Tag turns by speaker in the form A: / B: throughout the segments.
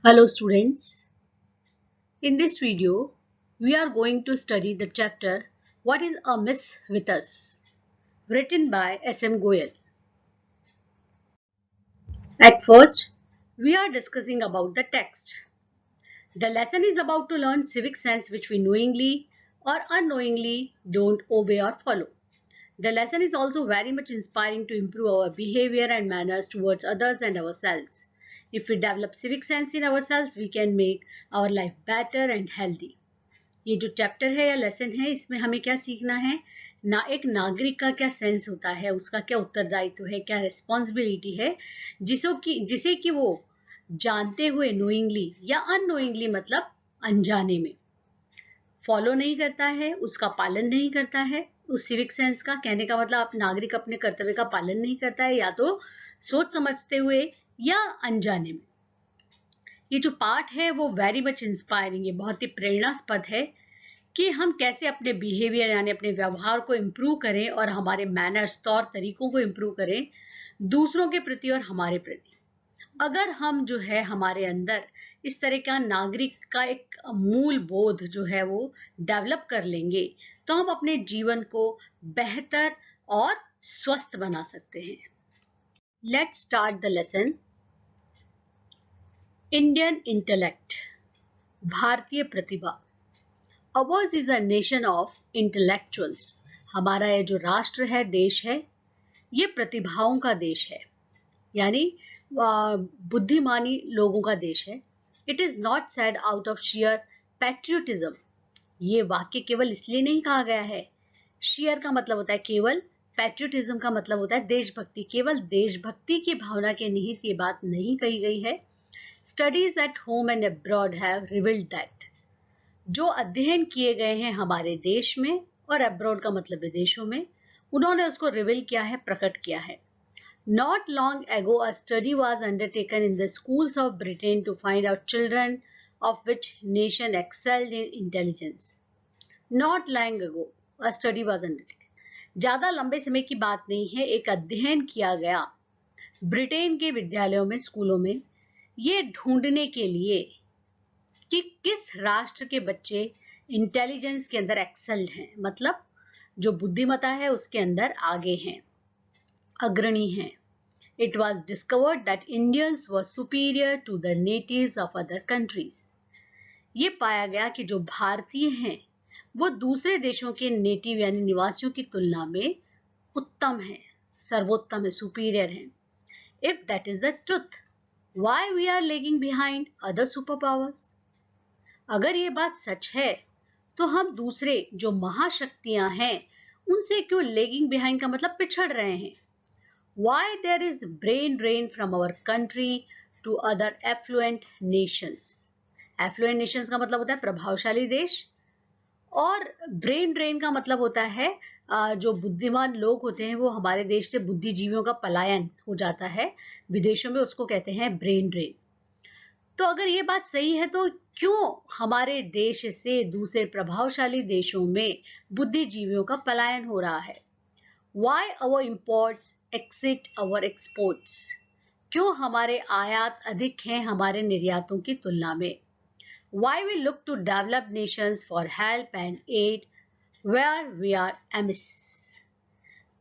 A: Hello students, in this video we are going to study the chapter What is Amiss with Us, written by S.M. Goyal. At first, we are discussing about the text. The lesson is about to learn civic sense which we knowingly or unknowingly don't obey or follow. The lesson is also very much inspiring to improve our behavior and manners towards others and ourselves. If we develop civic sense in ourselves, we can make our life better and healthy. ये जो chapter है या lesson है इसमें हमें क्या सीखना है ना एक नागरिक का क्या सेंस होता है, उसका क्या उत्तरदायित्व है, क्या रिस्पॉन्सिबिलिटी है जिसे कि वो जानते हुए नोइंगली या अननोइंगली मतलब अनजाने में फॉलो नहीं करता है, उसका पालन नहीं करता है। उस सिविक सेंस का कहने का मतलब आप नागरिक अपने कर्तव्य का पालन नहीं करता है, या तो सोच समझते हुए या अनजाने में। ये जो पार्ट है वो वेरी मच इंस्पायरिंग है, बहुत ही प्रेरणास्पद है कि हम कैसे अपने बिहेवियर यानी अपने व्यवहार को इम्प्रूव करें और हमारे मैनर्स तौर तरीकों को इम्प्रूव करें दूसरों के प्रति और हमारे प्रति। अगर हम जो है हमारे अंदर इस तरह का नागरिक का एक मूल बोध जो है वो डेवलप कर लेंगे तो हम अपने जीवन को बेहतर और स्वस्थ बना सकते हैं। Let's start the lesson. Indian intellect, भारतीय प्रतिभा। Ours is a nation of intellectuals. हमारा ये जो राष्ट्र है, देश है, ये प्रतिभाओं का देश है, यानी बुद्धिमानी लोगों का देश है। It is not said out of sheer patriotism. ये वाक्य केवल इसलिए नहीं कहा गया है। sheer का मतलब होता है केवल, patriotism का मतलब होता है देशभक्ति। केवल देशभक्ति की भावना के निहित ये बात नहीं कही गई है। Studies at home and abroad have revealed that. जो अध्ययन किए गए हैं हमारे देश में और अब्रॉड का मतलब विदेशों में, उन्होंने उसको रिवील किया है, प्रकट किया है। Not long ago, a study was undertaken in the schools of Britain to find out children of which nation excelled in intelligence. Not long ago, a study was undertaken. ज्यादा लंबे समय की बात नहीं है, एक अध्ययन किया गया ब्रिटेन के विद्यालयों में, स्कूलों में, ये ढूंढने के लिए कि किस राष्ट्र के बच्चे इंटेलिजेंस के अंदर एक्सेल्ड हैं, मतलब जो बुद्धिमत्ता है उसके अंदर आगे हैं, अग्रणी हैं। It was discovered that Indians were superior to the natives of other countries. ये पाया गया कि जो भारतीय हैं वो दूसरे देशों के नेटिव यानी निवासियों की तुलना में उत्तम हैं, सर्वोत्तम है, सुपीरियर हैं। If that is the truth, why we are lagging behind other superpowers? अगर ये बात सच है तो हम दूसरे जो महाशक्तियां हैं उनसे क्यों लेगिंग बिहाइंड का मतलब पिछड़ रहे हैं। Why there is brain drain from our country to other affluent nations? Affluent nations का मतलब होता है प्रभावशाली देश, और ब्रेन ड्रेन का मतलब होता है जो बुद्धिमान लोग होते हैं वो हमारे देश से बुद्धिजीवियों का पलायन हो जाता है विदेशों में, उसको कहते हैं ब्रेन ड्रेन। तो अगर ये बात सही है तो क्यों हमारे देश से दूसरे प्रभावशाली देशों में बुद्धिजीवियों का पलायन हो रहा है। Why our imports exceed our exports? क्यों हमारे आयात अधिक हैं हमारे निर्यातों की तुलना में। Why we look to developed nations for help and aid where we are amiss?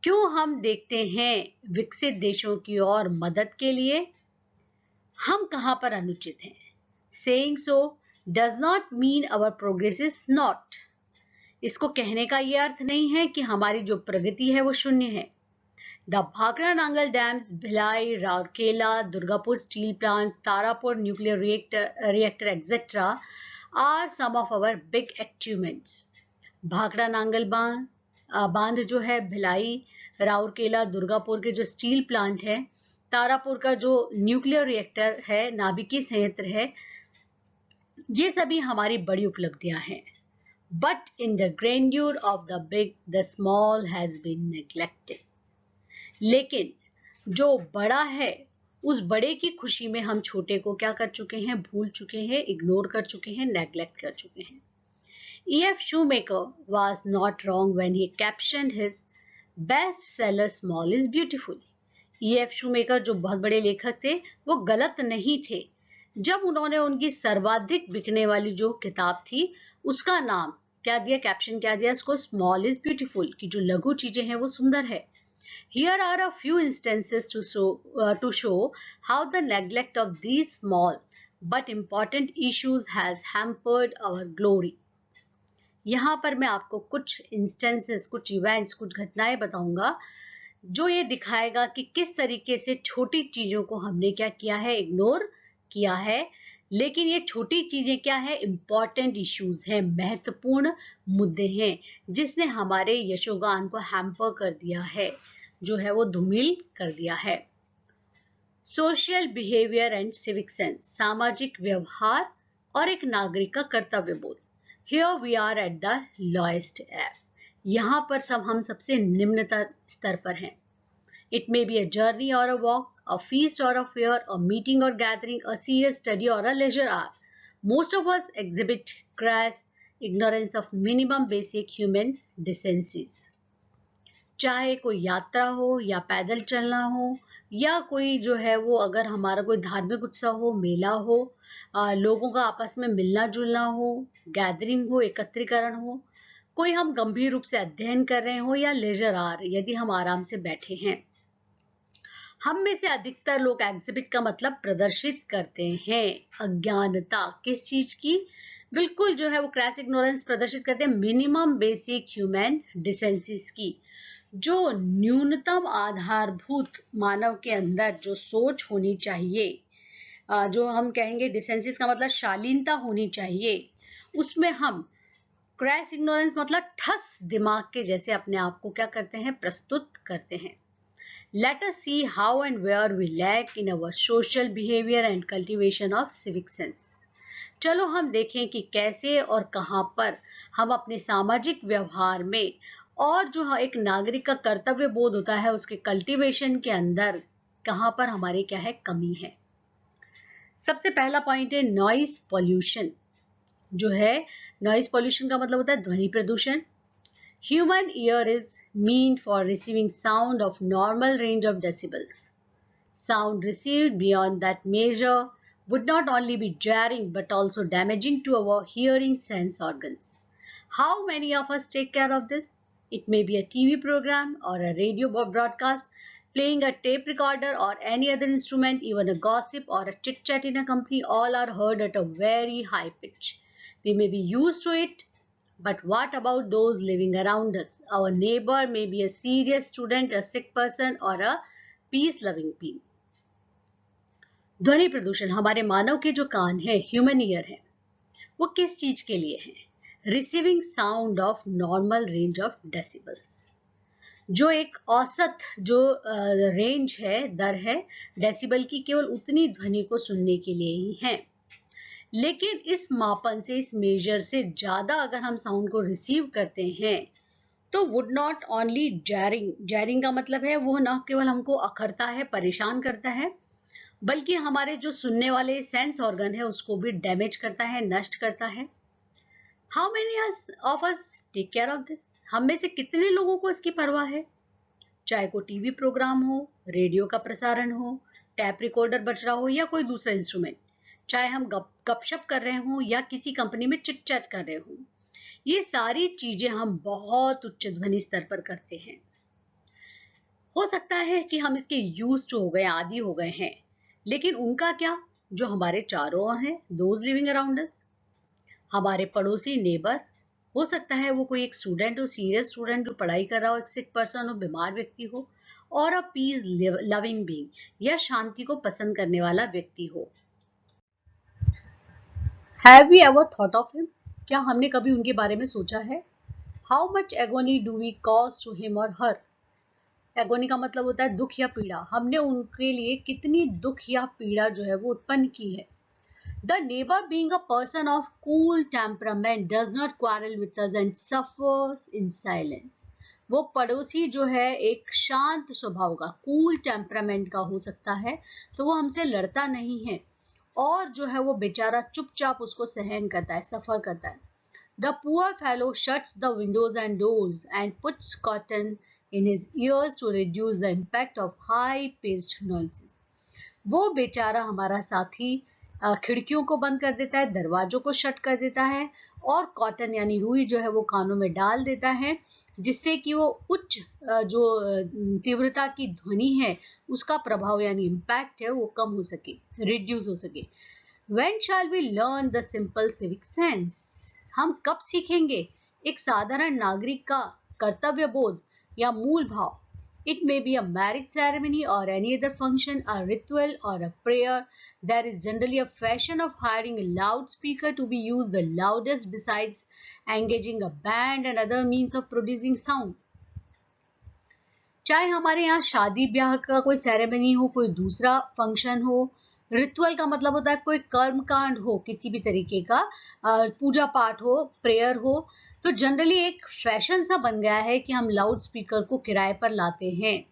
A: क्यों हम देखते हैं विकसित देशों की ओर मदद के लिए, हम कहां पर अनुचित हैं। Saying so does not mean our progress is not. इसको कहने का ये अर्थ नहीं है कि हमारी जो प्रगति है वो शून्य है। The Bhakra Nangal dams, Bhilai, Rourkela, Durgapur steel plants, Tarapur nuclear reactor etc. are some of our big achievements. Bhakra Nangal बांध जो है, भिलाई, राउरकेला, दुर्गापुर के जो स्टील प्लांट है, तारापुर का जो न्यूक्लियर रिएक्टर है, नाभिकीय संयंत्र है, ये सभी हमारी बड़ी उपलब्धियां हैं। But in the grandeur of the big, the small has been neglected. लेकिन जो बड़ा है उस बड़े की खुशी में हम छोटे को क्या कर चुके हैं, भूल चुके हैं, इग्नोर कर चुके हैं, नेग्लेक्ट कर चुके हैं। E.F. Shoemaker was not wrong when he captioned his bestseller Small is Beautiful. E.F. Shoemaker जो बहुत बड़े लेखक थे वो गलत नहीं थे जब उन्होंने उनकी सर्वाधिक बिकने वाली जो किताब थी उसका नाम क्या दिया, कैप्शन क्या दिया इसको, स्मॉल इज ब्यूटीफुल, कि जो लघु चीजें हैं वो सुंदर है. Here are a few instances to show how the neglect of these small but important issues has hampered our glory. यहाँ पर मैं आपको कुछ instances, कुछ events, कुछ घटनाएं बताऊंगा जो ये दिखाएगा कि किस तरीके से छोटी चीजों को हमने क्या किया है, इग्नोर किया है. लेकिन ये छोटी चीजें क्या है, इंपॉर्टेंट इश्यूज हैं, महत्वपूर्ण मुद्दे हैं, जिसने हमारे यशोगान को हैम्पर कर दिया है, जो है वो धूमिल कर दिया है. Social behaviour and civic sense, सामाजिक व्यवहार और एक नागरिक का कर्तव्य बोध. Here we are at the lowest ebb. यहाँ पर हम सबसे निम्नतर स्तर पर हैं. It may be a journey or a walk, a feast or a fair, a meeting or gathering, a serious study or a leisure hour. Most of us exhibit crass ignorance of minimum basic human decencies. चाहे कोई यात्रा हो या पैदल चलना हो या कोई जो है वो अगर हमारा कोई धार्मिक उत्सव हो, मेला हो, लोगों का आपस में मिलना जुलना हो, गैदरिंग हो, एकत्रीकरण हो, कोई हम गंभीर रूप से अध्ययन कर रहे हो या लेजर आर, यदि हम आराम से बैठे हैं. हम में से अधिकतर लोग एग्जिबिट का मतलब प्रदर्शित करते हैं अज्ञानता. किस चीज की, बिल्कुल जो है वो क्रैस इग्नोरेंस प्रदर्शित करते हैं मिनिमम बेसिक ह्यूमन डिसेंसीज की. जो न्यूनतम आधारभूत मानव के अंदर जो सोच होनी चाहिए, जो हम कहेंगे डिसेंसीज का मतलब शालीनता होनी चाहिए, उसमें हम क्रैस इग्नोरेंस मतलब ठस दिमाग के जैसे अपने आप को क्या करते हैं, प्रस्तुत करते हैं. Let us see how and where we lack in our social behavior and cultivation of civic sense. चलो हम देखें कि कैसे और कहां पर हम अपने सामाजिक व्यवहार में और जो एक नागरिक का कर्तव्य बोध होता है उसके कल्टीवेशन के अंदर कहां पर हमारी क्या है, कमी है. सबसे पहला पॉइंट है नॉइस पॉल्यूशन. जो है नॉइस पॉल्यूशन का मतलब होता है ध्वनि प्रदूषण. Human ear is meant for receiving sound of normal range of decibels. Sound received beyond that measure would not only be jarring but also damaging to our hearing sense organs. How many of us take care of this? It may be a TV program or a radio broadcast, playing a tape recorder or any other instrument, even a gossip or a chit chat in a company, all are heard at a very high pitch. We may be used to it, but what about those living around us? Our neighbor may be a serious student, a sick person, or a peace-loving being. ध्वनि प्रदूषण, हमारे मानव के जो कान है, human ear है, वो किस चीज के लिए है? Receiving sound of normal range of decibels. जो एक औसत जो रेंज है, दर है डेसिबल की, केवल उतनी ध्वनि को सुनने के लिए ही है. लेकिन इस मापन से, इस मेजर से ज्यादा अगर हम साउंड को रिसीव करते हैं तो would not only jarring, jarring का मतलब है वो न केवल हमको अखरता है, परेशान करता है, बल्कि हमारे जो सुनने वाले सेंस ऑर्गन है उसको भी डैमेज करता है, नष्ट करता है. How many of us take care of this? हम में से कितने लोगों को इसकी परवाह है? चाहे कोई टीवी प्रोग्राम हो, रेडियो का प्रसारण हो, टैप रिकॉर्डर बज रहा हो या कोई दूसरा इंस्ट्रूमेंट, चाहे हम गपशप कर रहे हों या किसी कंपनी में चिट चैट कर रहे हों, ये सारी चीजें हम बहुत उच्च ध्वनि स्तर पर करते हैं. हो सकता है कि हम इसके यूज्ड हो गए, आदी हो गए हैं, लेकिन उनका क्या, जो हमारे चारों ओर हैं, दोज लिविंग अराउंड अस, हमारे पड़ोसी, नेबर, हो सकता है वो कोई एक स्टूडेंट हो, सीरियस स्टूडेंट जो पढ़ाई कर रहा हो, एक सिक पर्सन हो, बीमार व्यक्ति हो, और अ पीस लविंग बीइंग या शांति को पसंद करने वाला व्यक्ति हो. Have we ever thought of him? क्या हमने कभी उनके बारे में सोचा है? How much agony do we cause to him or her? Agony का मतलब होता है दुख या पीड़ा. हमने उनके लिए कितनी दुख या पीड़ा जो है वो उत्पन्न की है. The neighbor, being a person of cool temperament, does not quarrel with us and suffers in silence. वो पड़ोसी जो है एक शांत स्वभाव का, कूल टेम्परामेंट का हो सकता है, तो वो हमसे लड़ता नहीं है और जो है वो बेचारा चुपचाप उसको सहन करता है, सफर करता है. The poor fellow shuts the windows and doors and puts cotton in his ears to reduce the impact of high-pitched noises. वो बेचारा हमारा साथी खिड़कियों को बंद कर देता है, दरवाजों को शट कर देता है और कॉटन यानी रुई जो है वो कानों में डाल देता है, जिससे कि वो उच्च जो तीव्रता की ध्वनि है उसका प्रभाव यानी इम्पैक्ट है वो कम हो सके, रिड्यूस हो सके। When shall we learn the simple civic sense? हम कब सीखेंगे एक साधारण नागरिक का कर्तव्य बोध या मूल भाव? It may be a marriage ceremony or any other function, a ritual or a prayer. There is generally a fashion of hiring a loudspeaker to be used the loudest besides engaging a band and other means of producing sound. चाहे हमारे यहाँ शादी ब्याह का कोई ceremony हो, कोई दूसरा फंक्शन हो, रिचुअल का मतलब होता है कोई कर्म कांड हो, किसी भी तरीके का पूजा पाठ हो, प्रेयर हो, तो जनरली एक फैशन सा बन गया है कि हम लाउड स्पीकर को किराए पर लाते हैं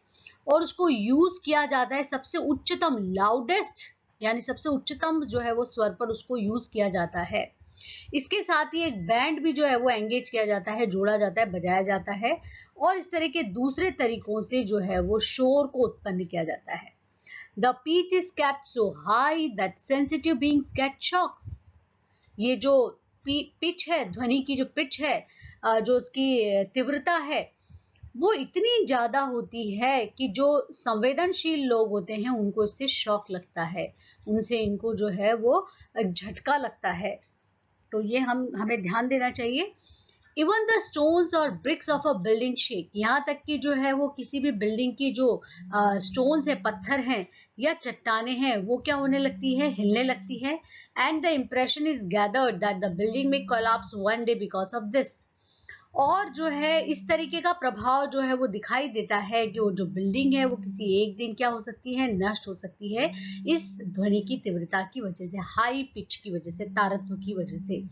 A: और उसको यूज किया जाता है सबसे उच्चतम, लाउडेस्ट यानी सबसे उच्चतम जो है वो स्वर पर उसको यूज किया जाता है। इसके साथ ही एक बैंड भी जो है वो एंगेज किया जाता है, जोड़ा जाता है, बजाया जाता है और इस तरह के दूसरे तरीकों से जो है वो शोर को उत्पन्न किया जाता है। The pitch is kept so high that sensitive beings get shocks. ये जो पिच है, ध्वनि की जो पिच है, जो उसकी तीव्रता है, वो इतनी ज्यादा होती है कि जो संवेदनशील लोग होते हैं उनको इससे शॉक लगता है, उनसे इनको जो है वो झटका लगता है। तो ये हमें ध्यान देना चाहिए। इवन द स्टोन्स और bricks of a building shake, यहाँ तक कि जो है वो किसी भी बिल्डिंग की जो स्टोन्स है, पत्थर हैं या चट्टाने हैं, वो क्या होने लगती है, हिलने लगती है। And the impression is gathered that the building में collapse one day because of this. और जो है इस तरीके का प्रभाव जो है वो दिखाई देता है कि वो जो बिल्डिंग है वो किसी एक दिन क्या हो सकती है, नष्ट हो सकती है इस ध्वनि की तीव्रता की वजह से, हाई पिच की वजह से, तारत्व की वजह से।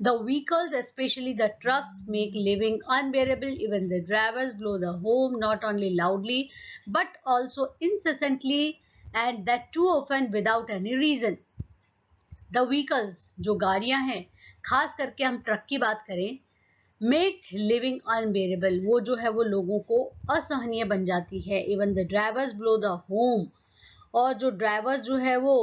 A: The vehicles, especially the trucks, make living unbearable. Even the drivers blow the horn not only loudly but also incessantly, and that too often without any reason. The vehicles, जो गाड़ियां हैं, खास करके हम ट्रक की बात करें, मेक लिविंग अनबेरेबल, वो जो है वो लोगों को असहनीय बन जाती है। Even the drivers blow the home, और जो ड्राइवर जो है वो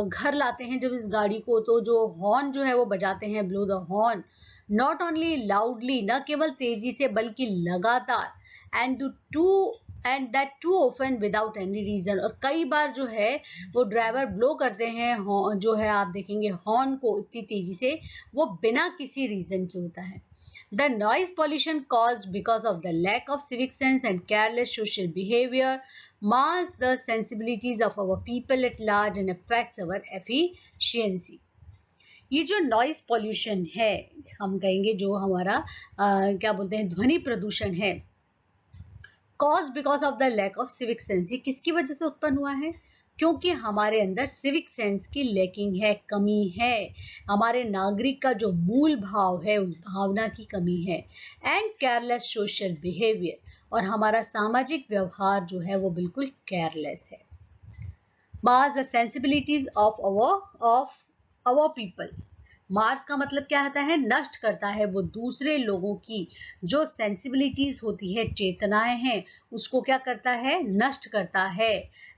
A: घर लाते हैं जब इस गाड़ी को, तो जो हॉर्न जो है वो बजाते हैं, blow the horn, not only loudly, न केवल तेजी से बल्कि लगातार, and that too often without any reason, और कई बार जो है वो ड्राइवर ब्लो करते हैं जो है आप देखेंगे हॉर्न को इतनी तेजी से, वो बिना किसी रीजन के होता है। The noise pollution caused because of the lack of civic sense and careless social behavior mars the sensibilities of our people at large and affects our efficiency. ये जो नॉइज पॉल्यूशन है, हम कहेंगे जो हमारा क्या बोलते हैं, ध्वनि प्रदूषण है, cause because of the lack of civic sense, ये किसकी वजह से उत्पन्न हुआ है? क्योंकि हमारे अंदर सिविक सेंस की लैकिंग है, कमी है, हमारे नागरिक का जो मूल भाव है उस भावना की कमी है। एंड केयरलेस सोशल बिहेवियर, और हमारा सामाजिक व्यवहार जो है वो बिल्कुल केयरलेस है। Mars the sensibilities of our people, Mars का मतलब क्या होता है, नष्ट करता है वो दूसरे लोगों की जो सेंसिबिलिटीज होती है, चेतनाएं हैं, उसको क्या करता है, नष्ट करता है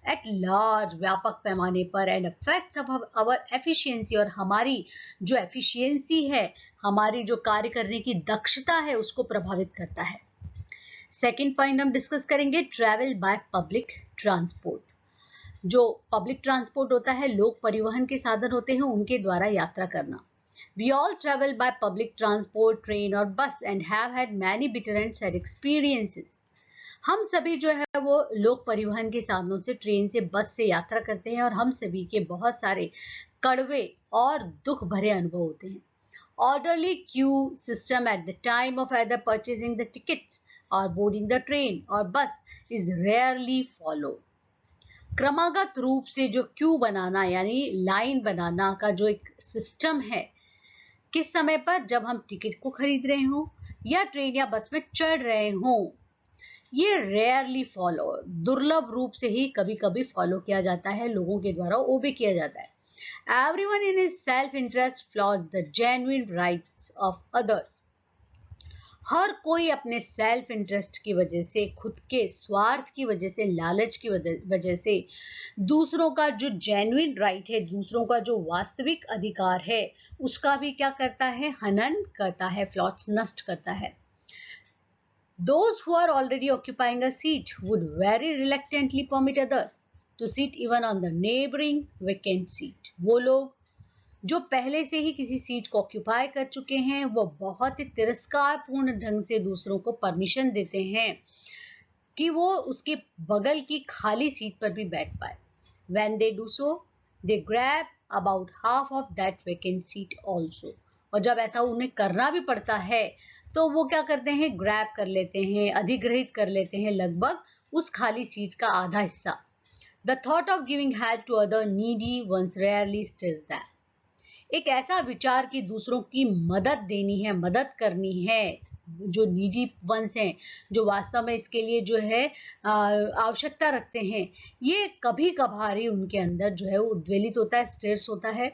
A: एट लार्ज, व्यापक पैमाने पर। And affects of our efficiency, और हमारी जो एफिशिएंसी है, हमारी जो कार्य करने की दक्षता है, उसको प्रभावित करता है। सेकेंड पॉइंट हम डिस्कस करेंगे, ट्रैवल बाय पब्लिक ट्रांसपोर्ट। जो पब्लिक ट्रांसपोर्ट होता है, लोक परिवहन के साधन होते हैं, उनके द्वारा यात्रा करना। We all travel by public transport, train or bus and have had many bitter and sad experiences. हम सभी जो है वो लोक परिवहन के साधनों से, ट्रेन से, बस से यात्रा करते हैं और हम सभी के बहुत सारे कड़वे और दुख भरे अनुभव होते हैं। Orderly queue system at the time of either purchasing the tickets or boarding the train or bus is rarely followed. क्रमागत रूप से जो क्यू बनाना यानी लाइन बनाना का जो एक सिस्टम है, किस समय पर, जब हम टिकट को खरीद रहे हो या ट्रेन या बस में चढ़ रहे हो, ये रेयरली फॉलो, दुर्लभ रूप से ही कभी कभी फॉलो किया जाता है, लोगों के द्वारा ओबे किया जाता है। Everyone in his self interest flaunts the genuine rights of others. हर कोई अपने सेल्फ इंटरेस्ट की वजह से, खुद के स्वार्थ की वजह से, लालच की वजह से दूसरों का जो जेन्युइन राइट है, दूसरों का जो वास्तविक अधिकार है, उसका भी क्या करता है, हनन करता है, प्लॉट्स नष्ट करता है। Those who are already occupying a seat would very reluctantly permit others to sit even on the neighboring vacant seat. वो लोग जो पहले से ही किसी सीट को ऑक्यूपाई कर चुके हैं, वो बहुत ही तिरस्कारपूर्ण ढंग से दूसरों को परमिशन देते हैं कि वो उसके बगल की खाली सीट पर भी बैठ पाए। When they do so, they grab about half of that vacant seat also. और जब ऐसा उन्हें करना भी पड़ता है तो वो क्या करते हैं, ग्रैब कर लेते हैं, अधिग्रहित कर लेते हैं लगभग उस खाली सीट का आधा हिस्सा। The thought of giving help to other needy ones rarely stirs them. एक ऐसा विचार कि दूसरों की मदद देनी है, मदद करनी है, जो नीडी वंस हैं, जो वास्तव में इसके लिए जो है आवश्यकता रखते हैं, ये कभी कभार उनके अंदर जो है वो उद्वेलित होता है, स्टिर्स होता है।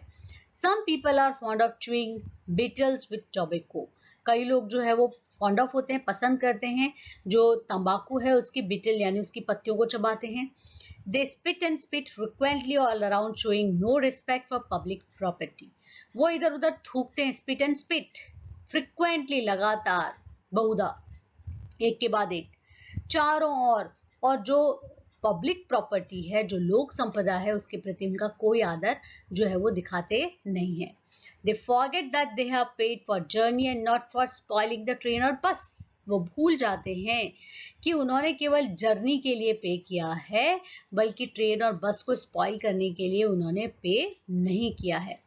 A: Some people are fond of chewing beetles with tobacco. कई लोग जो है वो फॉन्ड ऑफ होते हैं, पसंद करते हैं, जो तंबाकू है उसकी बिटल यानी उसकी पत्तियों को चबाते हैं। They spit and spit frequently all around, showing no respect for public property. वो इधर उधर थूकते हैं, spit and spit, frequently, लगातार, बहुधा, एक के बाद एक, चारों ओर, और जो पब्लिक प्रॉपर्टी है, जो लोक संपदा है, उसके प्रति उनका कोई आदर जो है वो दिखाते नहीं है। They forget that they have paid for journey and not for spoiling the train or bus. वो भूल जाते हैं कि उन्होंने केवल जर्नी के लिए पे किया है, बल्कि ट्रेन और बस को स्पॉइल करने के लिए उन्होंने पे नहीं किया है।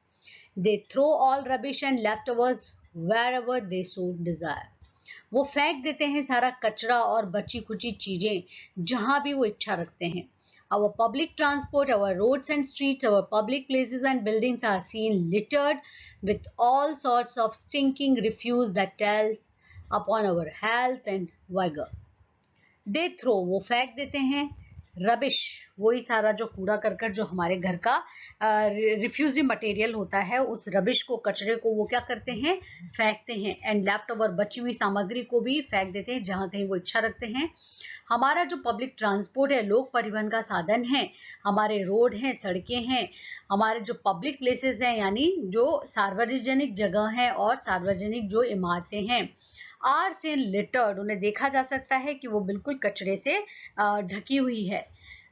A: They throw all rubbish and leftovers wherever they so desire. वो फेंक देते हैं सारा कचरा और बची खुची चीजें जहां भी वो इच्छा रखते हैं। Our public transport, our roads and streets, our public places and buildings are seen littered with all sorts of stinking refuse that tells upon our health and vigor. They throw, वो फेंक देते हैं, रबिश, वही सारा जो कूड़ा करकट जो हमारे घर का रिफ्यूजी मटेरियल होता है, उस रबिश को, कचरे को वो क्या करते हैं, फेंकते हैं। एंड लेफ्ट ओवर, बची हुई सामग्री को भी फेंक देते हैं जहां कहीं वो इच्छा रखते हैं। हमारा जो पब्लिक ट्रांसपोर्ट है, लोक परिवहन का साधन है, हमारे रोड हैं, सड़कें हैं, हमारे जो पब्लिक प्लेसेस हैं यानी जो सार्वजनिक जगह हैं और सार्वजनिक जो इमारतें हैं, आर से लिटर्ड, उन्हें देखा जा सकता है कि वो बिल्कुल कचरे से ढकी हुई है।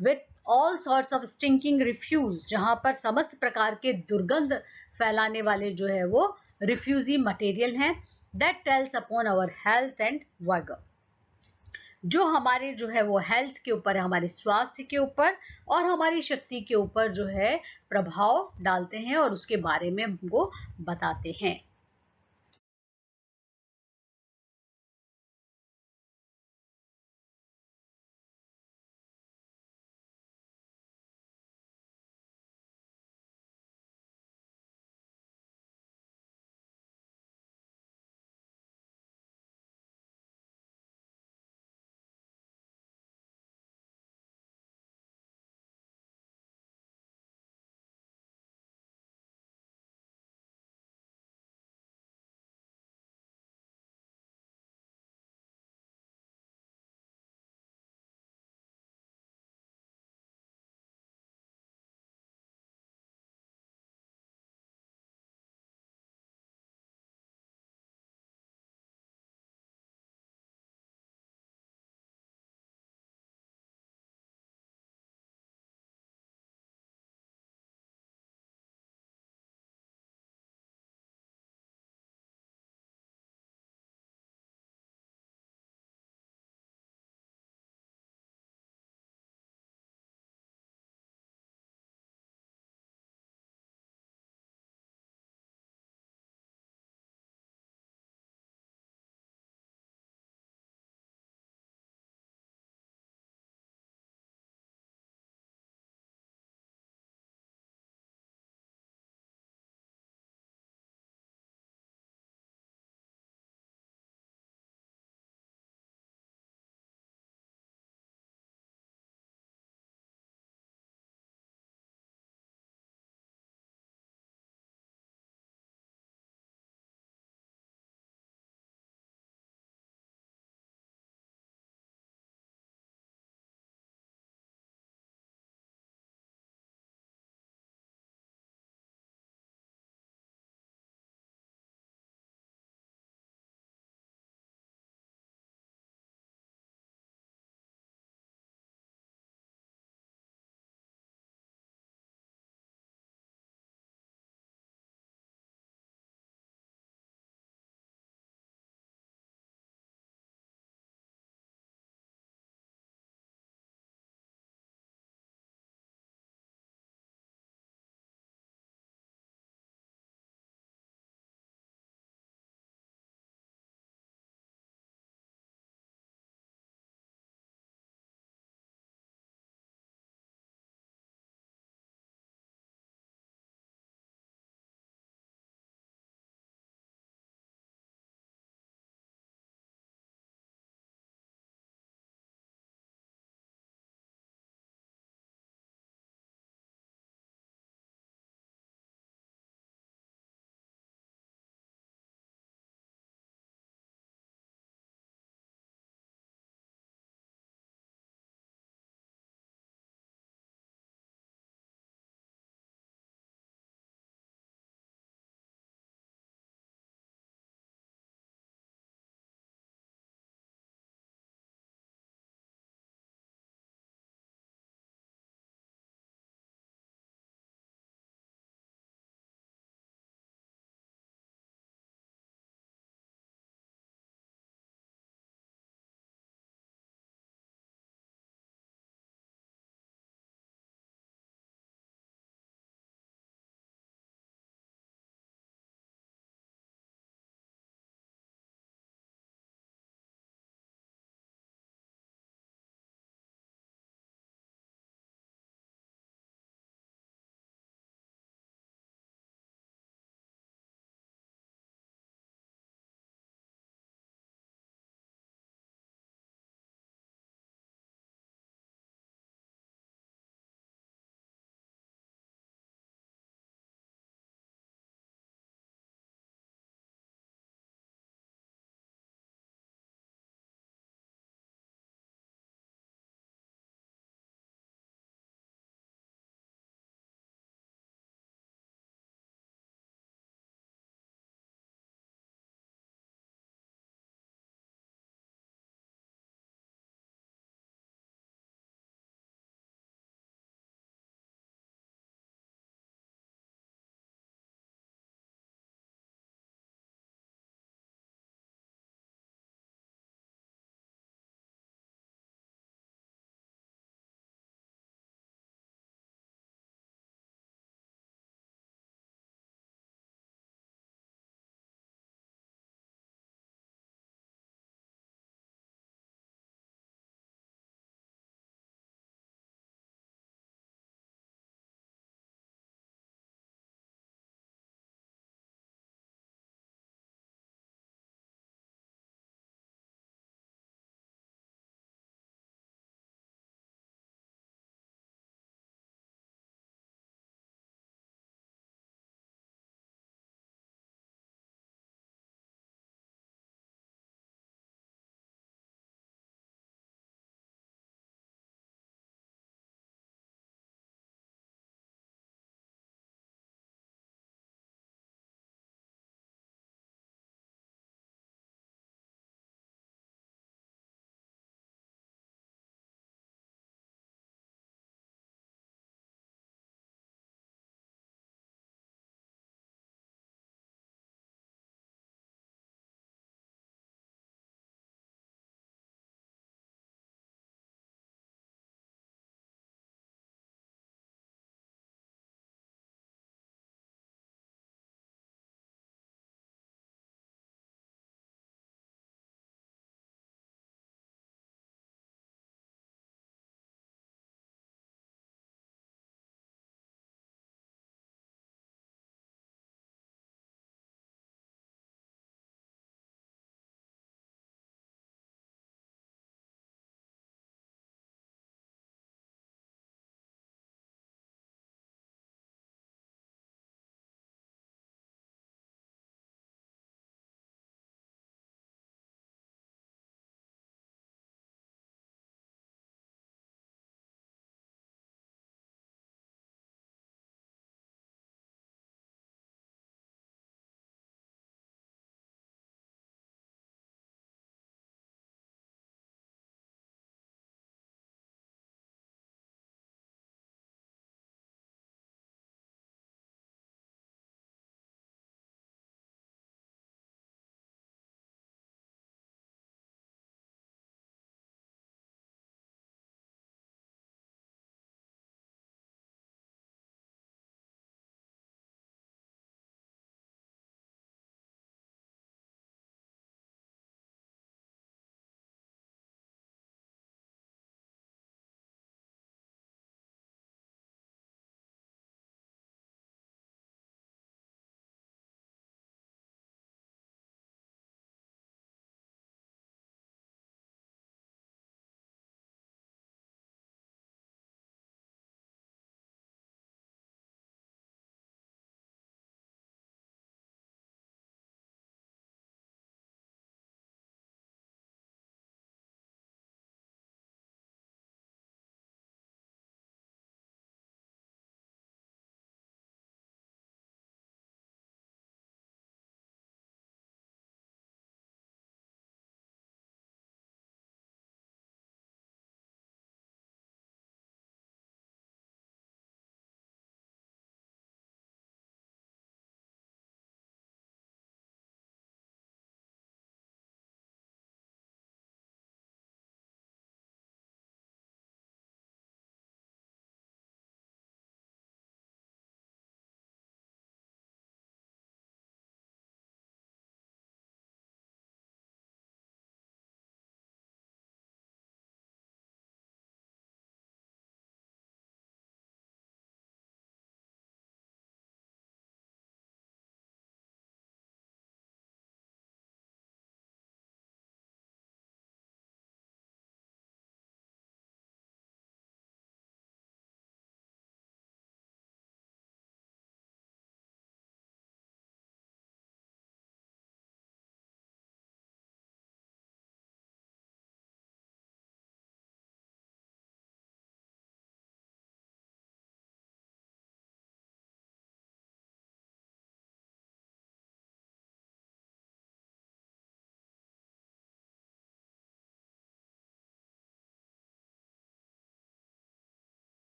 A: With all sorts of stinking refuse, जहां पर समस्त प्रकार के दुर्गंध फैलाने वाले जो है वो रिफ्यूजी मटेरियल हैं। That tells upon our health and vigour, जो हमारे जो है वो हेल्थ के ऊपर, हमारे स्वास्थ्य के ऊपर और हमारी शक्ति के ऊपर जो है प्रभाव डालते हैं और उसके बारे में हमको बताते हैं।